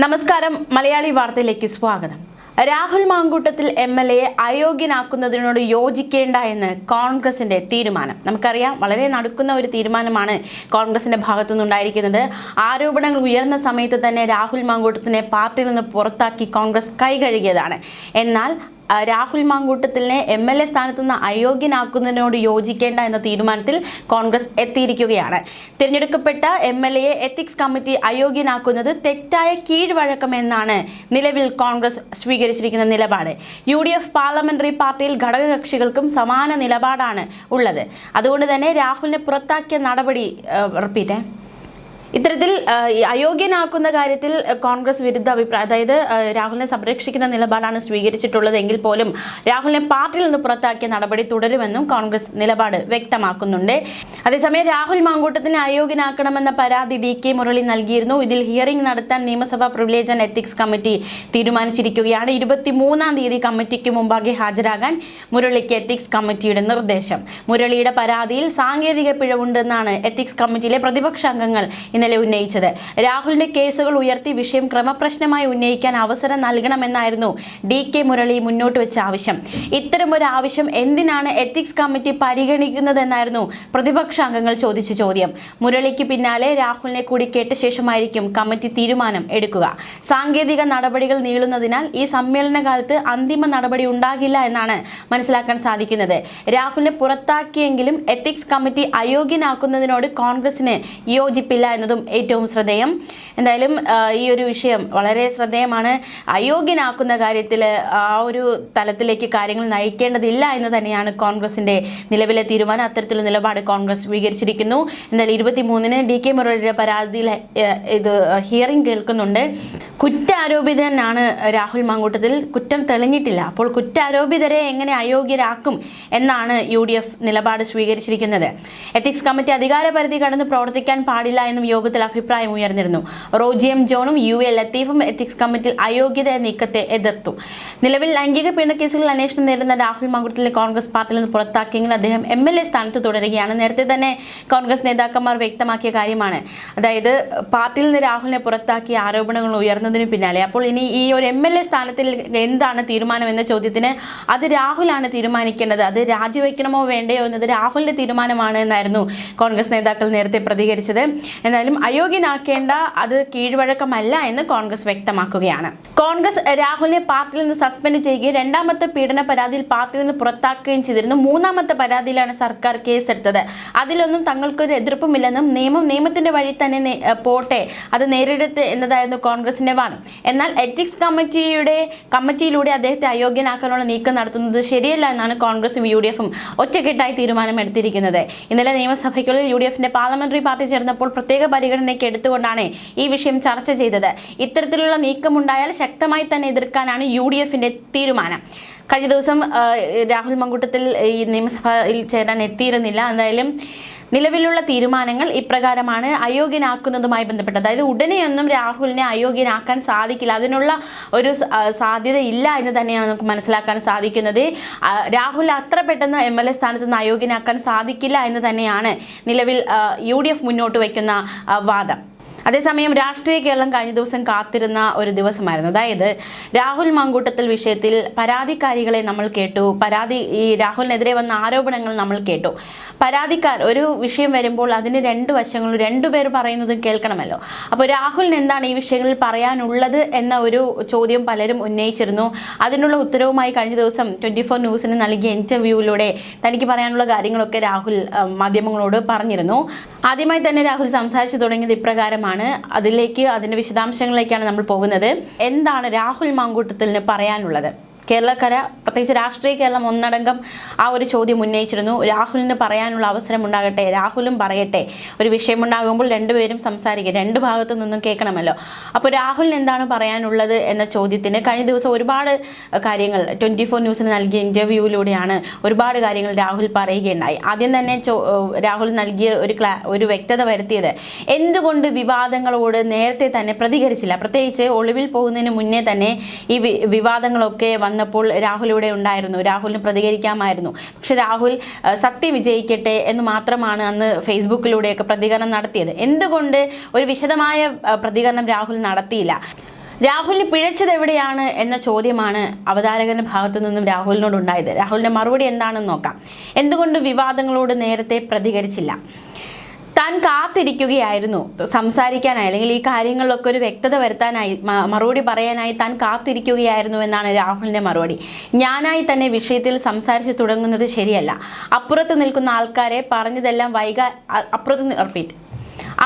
നമസ്കാരം. മലയാളി വാർത്തയിലേക്ക് സ്വാഗതം. രാഹുൽ മാങ്കൂട്ടത്തിൽ MLA അയോഗ്യനാക്കുന്നതിനോട് യോജിക്കേണ്ട എന്ന് കോൺഗ്രസിന്റെ തീരുമാനം. നമുക്കറിയാം, വളരെ നടുക്കുന്ന ഒരു തീരുമാനമാണ് കോൺഗ്രസിന്റെ ഭാഗത്തുനിന്നുണ്ടായിരിക്കുന്നത്. ആരോപണങ്ങൾ ഉയർന്ന സമയത്ത് തന്നെ രാഹുൽ മാങ്കൂട്ടത്തിനെ പാർട്ടിയിൽ നിന്ന് പുറത്താക്കി കോൺഗ്രസ് കൈകഴുകിയതാണ്. എന്നാൽ രാഹുൽ മാങ്കൂട്ടത്തിനെ MLA സ്ഥാനത്ത് നിന്ന് അയോഗ്യനാക്കുന്നതിനോട് യോജിക്കേണ്ട എന്ന തീരുമാനത്തിൽ കോൺഗ്രസ് എത്തിയിരിക്കുകയാണ്. തിരഞ്ഞെടുക്കപ്പെട്ട MLA എത്തിക്സ് കമ്മിറ്റി അയോഗ്യനാക്കുന്നത് തെറ്റായ കീഴ്വഴക്കം എന്നാണ് നിലവിൽ കോൺഗ്രസ് സ്വീകരിച്ചിരിക്കുന്ന നിലപാട്. UDF പാർലമെന്ററി പാർട്ടിയിൽ ഘടകകക്ഷികൾക്കും സമാന നിലപാടാണ് ഉള്ളത്. അതുകൊണ്ട് തന്നെ രാഹുലിനെ പുറത്താക്കിയ നടപടി ഇത്തരത്തിൽ അയോഗ്യനാക്കുന്ന കാര്യത്തിൽ കോൺഗ്രസ് വിരുദ്ധ അഭിപ്രായം, അതായത് രാഹുലിനെ സംരക്ഷിക്കുന്ന നിലപാടാണ് സ്വീകരിച്ചിട്ടുള്ളത് എങ്കിൽ പോലും രാഹുലിനെ പാർട്ടിയിൽ നിന്ന് പുറത്താക്കിയ നടപടി തുടരുമെന്നും കോൺഗ്രസ് നിലപാട് വ്യക്തമാക്കുന്നുണ്ട്. അതേസമയം രാഹുൽ മാങ്കൂട്ടത്തിനെ അയോഗ്യനാക്കണമെന്ന പരാതി DK മുരളി നൽകിയിരുന്നു. ഇതിൽ ഹിയറിംഗ് നടത്താൻ നിയമസഭാ പ്രിവിലേജ് ആൻഡ് എത്തിക്സ് കമ്മിറ്റി തീരുമാനിച്ചിരിക്കുകയാണ്. 23-ാം തീയതി കമ്മിറ്റിക്ക് മുമ്പാകെ ഹാജരാകാൻ മുരളിക്ക് എത്തിക്സ് കമ്മിറ്റിയുടെ നിർദ്ദേശം. മുരളിയുടെ പരാതിയിൽ സാങ്കേതിക പിഴവുണ്ടെന്നാണ് എത്തിക്സ് കമ്മിറ്റിയിലെ പ്രതിപക്ഷ അംഗങ്ങൾ ഇന്നലെ ഉന്നയിച്ചത്. രാഹുലിന്റെ കേസുകൾ ഉയർത്തി വിഷയം ക്രമപ്രശ്നമായി ഉന്നയിക്കാൻ അവസരം നൽകണമെന്നായിരുന്നു DK മുരളി മുന്നോട്ട് വെച്ച ആവശ്യം. ഇത്തരമൊരു ആവശ്യം എന്തിനാണ് എത്തിക്സ് കമ്മിറ്റി പരിഗണിക്കുന്നതെന്നായിരുന്നു പ്രതിപക്ഷ അംഗങ്ങൾ ചോദിച്ച ചോദ്യം. മുരളിക്ക് പിന്നാലെ രാഹുലിനെ കൂടി കേട്ട ശേഷമായിരിക്കും കമ്മിറ്റി തീരുമാനം എടുക്കുക. സാങ്കേതിക നടപടികൾ നീളുന്നതിനാൽ ഈ സമ്മേളന കാലത്ത് അന്തിമ നടപടി ഉണ്ടാകില്ല എന്നാണ് മനസ്സിലാക്കാൻ സാധിക്കുന്നത്. രാഹുലിനെ പുറത്താക്കിയെങ്കിലും എത്തിക്സ് കമ്മിറ്റി അയോഗ്യനാക്കുന്നതിനോട് കോൺഗ്രസിന് യോജിപ്പില്ല എന്നതും ഏറ്റവും ശ്രദ്ധേയം. എന്തായാലും ഈ ഒരു വിഷയം വളരെ ശ്രദ്ധേയമാണ്. അയോഗ്യനാക്കുന്ന കാര്യത്തിൽ ആ ഒരു തലത്തിലേക്ക് കാര്യങ്ങൾ നയിക്കേണ്ടതില്ല എന്ന് തന്നെയാണ് കോൺഗ്രസിന്റെ നിലവിലെ തീരുമാനം. അത്തരത്തിലുള്ള നിലപാട് കോൺഗ്രസ് സ്വീകരിച്ചിരിക്കുന്നു. എന്തായാലും 23-ന് DK മുരളിയുടെ പരാതിയിൽ ഇത് ഹിയറിംഗ് കേൾക്കുന്നുണ്ട്. കുറ്റാരോപിതനാണ് രാഹുൽ മാങ്കൂട്ടത്തിൽ. കുറ്റം തെളിഞ്ഞിട്ടില്ല. അപ്പോൾ കുറ്റാരോപിതരെ എങ്ങനെ അയോഗ്യരാക്കും എന്നാണ് UDF നിലപാട് സ്വീകരിച്ചിരിക്കുന്നത്. എത്തിക്സ് കമ്മിറ്റി അധികാരപരിധി കടന്ന് പ്രവർത്തിക്കാൻ പാടില്ല എന്നും യോഗത്തിൽ അഭിപ്രായം ഉയർന്നിരുന്നു. റോജി M. ജോണും UA ലത്തീഫും എത്തിക്സ് കമ്മിറ്റിയിൽ അയോഗ്യത നീക്കത്തെ എതിർത്തു. നിലവിൽ ലൈംഗിക പീഡനക്കേസുകളിൽ അന്വേഷണം നേരിടുന്ന രാഹുൽ മാങ്കൂട്ടത്തിലെ കോൺഗ്രസ് പാർട്ടിയിൽ നിന്ന് പുറത്താക്കിയെങ്കിൽ അദ്ദേഹം MLA സ്ഥാനത്ത് തുടരുകയാണ്. നേരത്തെ തന്നെ കോൺഗ്രസ് നേതാക്കന്മാർ വ്യക്തമാക്കിയ കാര്യമാണ്. അതായത് പാർട്ടിയിൽ നിന്ന് രാഹുലിനെ പുറത്താക്കിയ ആരോപണങ്ങൾ ഉയർന്നതിന് പിന്നാലെ അപ്പോൾ ഇനി ഈ ഒരു MLA സ്ഥാനത്തിൽ എന്താണ് തീരുമാനം എന്ന ചോദ്യത്തിന് അത് രാഹുലാണ് തീരുമാനിക്കേണ്ടത്. അത് രാജിവെക്കണമോ വേണ്ടയോ എന്നത് രാഹുലിന്റെ തീരുമാനമാണ് എന്നായിരുന്നു കോൺഗ്രസ് നേതാക്കൾ നേരത്തെ പ്രതികരിച്ചത്. എന്നാലും അയോഗ്യനാക്കേണ്ട അത് കീഴ്വഴക്കമല്ല എന്ന് കോൺഗ്രസ് വ്യക്തമാക്കുകയാണ്. കോൺഗ്രസ് രാഹുലിനെ പാർട്ടിയിൽ നിന്ന് സസ്പെൻഡ് ചെയ്യുകയും രണ്ടാമത്തെ പീഡന പരാതിയിൽ പാർട്ടിയിൽ നിന്ന് പുറത്താക്കുകയും ചെയ്തിരുന്നു. മൂന്നാമത്തെ പരാതിയിലാണ് സർക്കാർ കേസെടുത്തത്. അതിലൊന്നും തങ്ങൾക്കൊരു എതിർപ്പുമില്ലെന്നും നിയമത്തിന്റെ വഴി തന്നെ പോട്ടെ, അത് നേരിടട്ടെ എന്നതായിരുന്നു കോൺഗ്രസിന്റെ വാദം. എന്നാൽ എത്തിക്സ് കമ്മിറ്റിയിലൂടെ അദ്ദേഹത്തെ അയോഗ്യനാക്കാനുള്ള നീക്കം നടത്തുന്നത് ശരിയല്ല എന്നാണ് കോൺഗ്രസും UDFും ഒറ്റക്കെട്ടായി തീരുമാനമെടുത്തിരിക്കുന്നത്. ഇന്നലെ നിയമസഭയ്ക്കുള്ളിൽ UDFന്റെ പാർലമെന്ററി പാർട്ടി ചേർന്നപ്പോൾ പ്രത്യേക പരിഗണനയ്ക്ക് എടുത്തുകൊണ്ടാണ് ഈ വിഷയം ചർച്ച ചെയ്തത്. ഇത്തരത്തിലുള്ള നീക്കമുണ്ടായാൽ ശക്തമായി തന്നെ എതിർക്കാനാണ് UDFന്റെ തീരുമാനം. കഴിഞ്ഞ ദിവസം രാഹുൽ മാങ്കൂട്ടത്തിൽ ഈ നിയമസഭയിൽ ചേരാൻ എത്തിയിരുന്നില്ല. എന്തായാലും നിലവിലുള്ള തീരുമാനങ്ങൾ ഇപ്രകാരമാണ്. അയോഗ്യനാക്കുന്നതുമായി ബന്ധപ്പെട്ട്, അതായത് ഉടനെയൊന്നും രാഹുലിനെ അയോഗ്യനാക്കാൻ സാധിക്കില്ല, അതിനുള്ള ഒരു സാധ്യത ഇല്ല എന്ന് തന്നെയാണ് നമുക്ക് മനസ്സിലാക്കാൻ സാധിക്കുന്നത്. രാഹുൽ അത്ര പെട്ടെന്ന് MLA സ്ഥാനത്ത് നിന്ന് അയോഗ്യനാക്കാൻ സാധിക്കില്ല എന്ന് തന്നെയാണ് നിലവിൽ UDF മുന്നോട്ട് വയ്ക്കുന്ന വാദം. അതേസമയം രാഷ്ട്രീയ കേരളം കഴിഞ്ഞ ദിവസം കാത്തിരുന്ന ഒരു ദിവസമായിരുന്നു. അതായത് രാഹുൽ മാങ്കൂട്ടത്തിൽ വിഷയത്തിൽ പരാതിക്കാരികളെ നമ്മൾ കേട്ടു. ഈ രാഹുലിനെതിരെ വന്ന ആരോപണങ്ങൾ നമ്മൾ കേട്ടു. പരാതിക്കാർ ഒരു വിഷയം വരുമ്പോൾ അതിന് രണ്ട് വശങ്ങളും രണ്ടുപേർ പറയുന്നതും കേൾക്കണമല്ലോ. അപ്പോൾ രാഹുലിന് എന്താണ് ഈ വിഷയങ്ങളിൽ പറയാനുള്ളത് എന്ന ഒരു ചോദ്യം പലരും ഉന്നയിച്ചിരുന്നു. അതിനുള്ള ഉത്തരവുമായി കഴിഞ്ഞ ദിവസം 24 ന്യൂസിന് നൽകിയ ഇന്റർവ്യൂവിലൂടെ തനിക്ക് പറയാനുള്ള കാര്യങ്ങളൊക്കെ രാഹുൽ മാധ്യമങ്ങളോട് പറഞ്ഞിരുന്നു. ആദ്യമായി തന്നെ രാഹുൽ സംസാരിച്ചു തുടങ്ങിയത് ഇപ്രകാരമാണ്. അതിന്റെ വിശദാംശങ്ങളിലേക്കാണ് നമ്മൾ പോകുന്നത്. എന്താണ് രാഹുൽ മാങ്കൂട്ടത്തിന് പറയാനുള്ളത്? കേരളക്കര, പ്രത്യേകിച്ച് രാഷ്ട്രീയ കേരളം ഒന്നടങ്കം ആ ഒരു ചോദ്യം ഉന്നയിച്ചിരുന്നു. രാഹുലിന് പറയാനുള്ള അവസരം ഉണ്ടാകട്ടെ, രാഹുലും പറയട്ടെ. ഒരു വിഷയമുണ്ടാകുമ്പോൾ രണ്ടുപേരും സംസാരിക്കുക, രണ്ട് ഭാഗത്തു നിന്നും കേൾക്കണമല്ലോ. അപ്പോൾ രാഹുലിന് എന്താണ് പറയാനുള്ളത് എന്ന ചോദ്യത്തിന് കഴിഞ്ഞ ദിവസം ഒരുപാട് കാര്യങ്ങൾ 24 ന്യൂസിന് നൽകിയ ഇന്റർവ്യൂവിലൂടെയാണ് ഒരുപാട് കാര്യങ്ങൾ രാഹുൽ പറയുകയുണ്ടായി. ആദ്യം തന്നെ രാഹുൽ നൽകിയ ഒരു വ്യക്തത വരുത്തിയത് എന്തുകൊണ്ട് വിവാദങ്ങളോട് നേരത്തെ തന്നെ പ്രതികരിച്ചില്ല. പ്രത്യേകിച്ച് ഒളിവിൽ പോകുന്നതിന് മുന്നേ തന്നെ ഈ വിവാദങ്ങളൊക്കെ വന്നപ്പോൾ രാഹുൽ ഇവിടെ ഉണ്ടായിരുന്നു. രാഹുലിന് പ്രതികരിക്കാമായിരുന്നു. പക്ഷെ രാഹുൽ സത്യം വിജയിക്കട്ടെ എന്ന് മാത്രമാണ് അന്ന് ഫേസ്ബുക്കിലൂടെയൊക്കെ പ്രതികരണം നടത്തിയത്. എന്തുകൊണ്ട് ഒരു വിശദമായ പ്രതികരണം രാഹുൽ നടത്തിയില്ല? രാഹുലിന് പിഴച്ചത് എവിടെയാണ് എന്ന ചോദ്യമാണ് അവതാരകന്റെ ഭാഗത്തു നിന്നും രാഹുലിനോട് ഉണ്ടായത്. രാഹുലിന്റെ മറുപടി എന്താണെന്ന് നോക്കാം. എന്തുകൊണ്ട് വിവാദങ്ങളോട് നേരത്തെ പ്രതികരിച്ചില്ല? താൻ കാത്തിരിക്കുകയായിരുന്നു സംസാരിക്കാനായി, അല്ലെങ്കിൽ ഈ കാര്യങ്ങളിലൊക്കെ ഒരു വ്യക്തത വരുത്താനായി, മറുപടി പറയാനായി താൻ കാത്തിരിക്കുകയായിരുന്നു എന്നാണ് രാഹുലിന്റെ മറുപടി. ഞാനായി തന്നെ വിഷയത്തിൽ സംസാരിച്ചു തുടങ്ങുന്നത് ശരിയല്ല. അപ്പുറത്ത് നിൽക്കുന്ന ആൾക്കാരെ പറഞ്ഞതെല്ലാം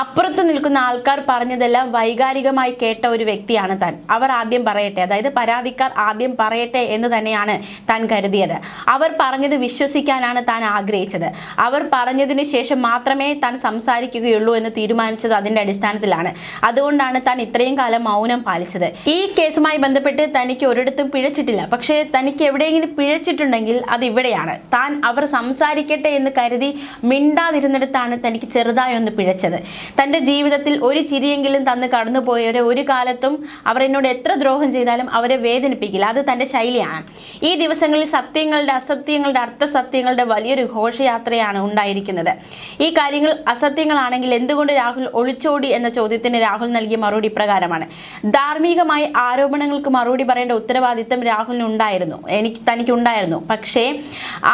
അപ്പുറത്ത് നിൽക്കുന്ന ആൾക്കാർ പറഞ്ഞതെല്ലാം വൈകാരികമായി കേട്ട ഒരു വ്യക്തിയാണ് താൻ. അവർ ആദ്യം പറയട്ടെ, അതായത് പരാതിക്കാർ ആദ്യം പറയട്ടെ എന്ന് തന്നെയാണ് താൻ കരുതിയത്. അവർ പറഞ്ഞത് വിശ്വസിക്കാനാണ് താൻ ആഗ്രഹിച്ചത്. അവർ പറഞ്ഞതിന് ശേഷം മാത്രമേ താൻ സംസാരിക്കുകയുള്ളൂ എന്ന് തീരുമാനിച്ചത് അതിൻ്റെ അടിസ്ഥാനത്തിലാണ്. അതുകൊണ്ടാണ് താൻ ഇത്രയും കാലം മൗനം പാലിച്ചത്. ഈ കേസുമായി ബന്ധപ്പെട്ട് തനിക്ക് ഒരിടത്തും പിഴച്ചിട്ടില്ല. പക്ഷേ തനിക്ക് എവിടെയെങ്കിലും പിഴച്ചിട്ടുണ്ടെങ്കിൽ അത് ഇവിടെയാണ്. താൻ അവർ സംസാരിക്കട്ടെ എന്ന് കരുതി മിണ്ടാതിരുന്നിടത്താണ് തനിക്ക് ചെറുതായി ഒന്ന് പിഴച്ചത്. തൻ്റെ ജീവിതത്തിൽ ഒരു ചിരിയെങ്കിലും തന്ന് കടന്നുപോയവരെ ഒരു കാലത്തും അവർ എന്നോട് എത്ര ദ്രോഹം ചെയ്താലും അവരെ വേദനിപ്പിക്കില്ല. അത് തൻ്റെ ശൈലിയാണ്. ഈ ദിവസങ്ങളിൽ സത്യങ്ങളുടെ അസത്യങ്ങളുടെ അർത്ഥസത്യങ്ങളുടെ വലിയൊരു ഘോഷയാത്രയാണ് ഉണ്ടായിരിക്കുന്നത്. ഈ കാര്യങ്ങൾ അസത്യങ്ങളാണെങ്കിൽ എന്തുകൊണ്ട് രാഹുൽ ഒളിച്ചോടി എന്ന ചോദ്യത്തിന് രാഹുൽ നൽകിയ മറുപടി ഇപ്രകാരമാണ്. ധാർമ്മികമായി ആരോപണങ്ങൾക്ക് മറുപടി പറയേണ്ട ഉത്തരവാദിത്തം രാഹുലിനുണ്ടായിരുന്നു, തനിക്കുണ്ടായിരുന്നു. പക്ഷേ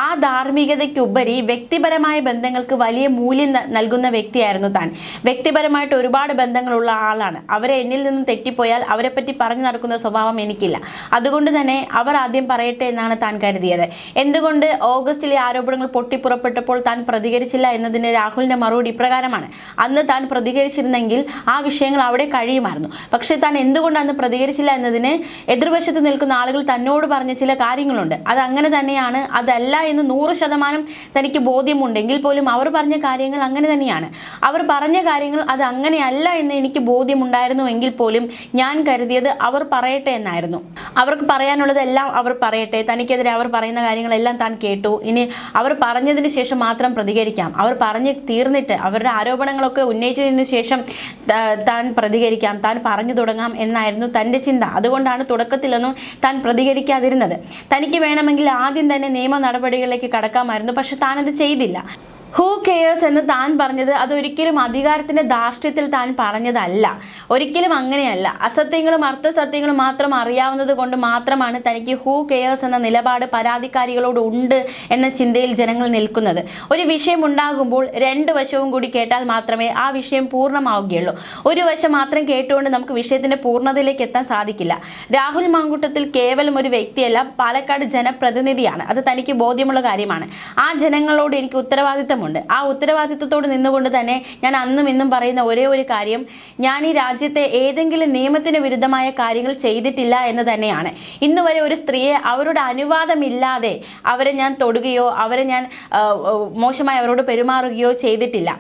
ആ ധാർമ്മികതയ്ക്കുപരി വ്യക്തിപരമായ ബന്ധങ്ങൾക്ക് വലിയ മൂല്യം നൽകുന്ന വ്യക്തിയായിരുന്നു താൻ. വ്യക്തിപരമായിട്ട് ഒരുപാട് ബന്ധങ്ങളുള്ള ആളാണ്. അവരെ എന്നിൽ നിന്നും തെറ്റിപ്പോയാൽ അവരെ പറ്റി പറഞ്ഞു നടക്കുന്ന സ്വഭാവം എനിക്കില്ല. അതുകൊണ്ട് തന്നെ അവർ ആദ്യം പറയട്ടെ എന്നാണ് താൻ കരുതിയത്. എന്തുകൊണ്ട് ഓഗസ്റ്റിലെ ആരോപണങ്ങൾ പൊട്ടിപ്പുറപ്പെട്ടപ്പോൾ താൻ പ്രതികരിച്ചില്ല എന്നതിന് രാഹുലിന്റെ മറുപടി ഇപ്രകാരമാണ്. അന്ന് താൻ പ്രതികരിച്ചിരുന്നെങ്കിൽ ആ വിഷയങ്ങൾ അവിടെ കഴിയുമായിരുന്നു. പക്ഷേ താൻ എന്തുകൊണ്ട് അന്ന് പ്രതികരിച്ചില്ല എന്നതിന് എതിർവശത്ത് നിൽക്കുന്ന ആളുകൾ തന്നോട് പറഞ്ഞ ചില കാര്യങ്ങളുണ്ട്. അത് അങ്ങനെ തന്നെയാണ്, അതല്ല എന്ന് 100% തനിക്ക് ബോധ്യമുണ്ടെങ്കിൽ പോലും അവർ പറഞ്ഞ കാര്യങ്ങൾ അങ്ങനെ തന്നെയാണ്. അവർ പറഞ്ഞ കാര്യങ്ങൾ അത് അങ്ങനെയല്ല എന്ന് എനിക്ക് ബോധ്യമുണ്ടായിരുന്നു എങ്കിൽ പോലും ഞാൻ കരുതിയത് അവർ പറയട്ടെ എന്നായിരുന്നു. അവർക്ക് പറയാനുള്ളതെല്ലാം അവർ പറയട്ടെ. തനിക്കെതിരെ അവർ പറയുന്ന കാര്യങ്ങളെല്ലാം താൻ കേട്ടു. ഇനി അവർ പറഞ്ഞതിന് ശേഷം മാത്രം പ്രതികരിക്കാം. അവർ പറഞ്ഞ് തീർന്നിട്ട് അവരുടെ ആരോപണങ്ങളൊക്കെ ഉന്നയിച്ചതിന് ശേഷം താൻ പ്രതികരിക്കാം, താൻ പറഞ്ഞു തുടങ്ങാം എന്നായിരുന്നു തൻ്റെ ചിന്ത. അതുകൊണ്ടാണ് തുടക്കത്തിലൊന്നും താൻ പ്രതികരിക്കാതിരുന്നത്. തനിക്ക് വേണമെങ്കിൽ ആദ്യം തന്നെ നിയമ നടപടികളിലേക്ക് കടക്കാമായിരുന്നു. പക്ഷെ താനത് ചെയ്തില്ല. ഹൂ കെയേഴ്സ് എന്ന് താൻ പറഞ്ഞത് അതൊരിക്കലും അധികാരത്തിൻ്റെ ധാർഷ്ട്യത്തിൽ താൻ പറഞ്ഞതല്ല. ഒരിക്കലും അങ്ങനെയല്ല. അസത്യങ്ങളും അർത്ഥസത്യങ്ങളും മാത്രം അറിയാവുന്നത് കൊണ്ട് മാത്രമാണ് തനിക്ക് ഹൂ കെയേഴ്സ് എന്ന നിലപാട് പരാതിക്കാരികളോട് ഉണ്ട് എന്ന ചിന്തയിൽ ജനങ്ങൾ നിൽക്കുന്നത്. ഒരു വിഷയം ഉണ്ടാകുമ്പോൾ രണ്ട് വശവും കൂടി കേട്ടാൽ മാത്രമേ ആ വിഷയം പൂർണ്ണമാവുകയുള്ളൂ. ഒരു വശം മാത്രം കേട്ടുകൊണ്ട് നമുക്ക് വിഷയത്തിൻ്റെ പൂർണ്ണതയിലേക്ക് എത്താൻ സാധിക്കില്ല. രാഹുൽ മാങ്കൂട്ടത്തിൽ കേവലം ഒരു വ്യക്തിയല്ല, പാലക്കാട് ജനപ്രതിനിധിയാണ്. അത് തനിക്ക് ബോധ്യമുള്ള കാര്യമാണ്. ആ ജനങ്ങളോട് എനിക്ക് ഉത്തരവാദിത്തമുണ്ട്. ആ ഉത്തരവാദിത്വത്തോട് നിന്നുകൊണ്ട് തന്നെ ഞാൻ അന്നും ഇന്നും പറയുന്ന ഒരേ ഒരു കാര്യം, ഞാൻ ഈ രാജ്യത്തെ ഏതെങ്കിലും നിയമത്തിന് വിരുദ്ധമായ കാര്യങ്ങൾ ചെയ്തിട്ടില്ല എന്ന് തന്നെയാണ്. ഇന്നുവരെ ഒരു സ്ത്രീയെ അവരുടെ അനുവാദമില്ലാതെ അവരെ ഞാൻ തൊടുകയോ അവരെ ഞാൻ മോശമായി അവരോട് പെരുമാറുകയോ ചെയ്തിട്ടില്ല.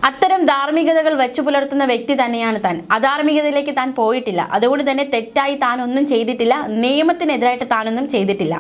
അത്തരം ധാർമ്മികതകൾ വെച്ചു പുലർത്തുന്ന വ്യക്തി തന്നെയാണ് താൻ. അധാർമികതയിലേക്ക് താൻ പോയിട്ടില്ല. അതുകൊണ്ട് തന്നെ തെറ്റായി താൻ ഒന്നും ചെയ്തിട്ടില്ല, നിയമത്തിനെതിരായിട്ട് താനൊന്നും ചെയ്തിട്ടില്ല.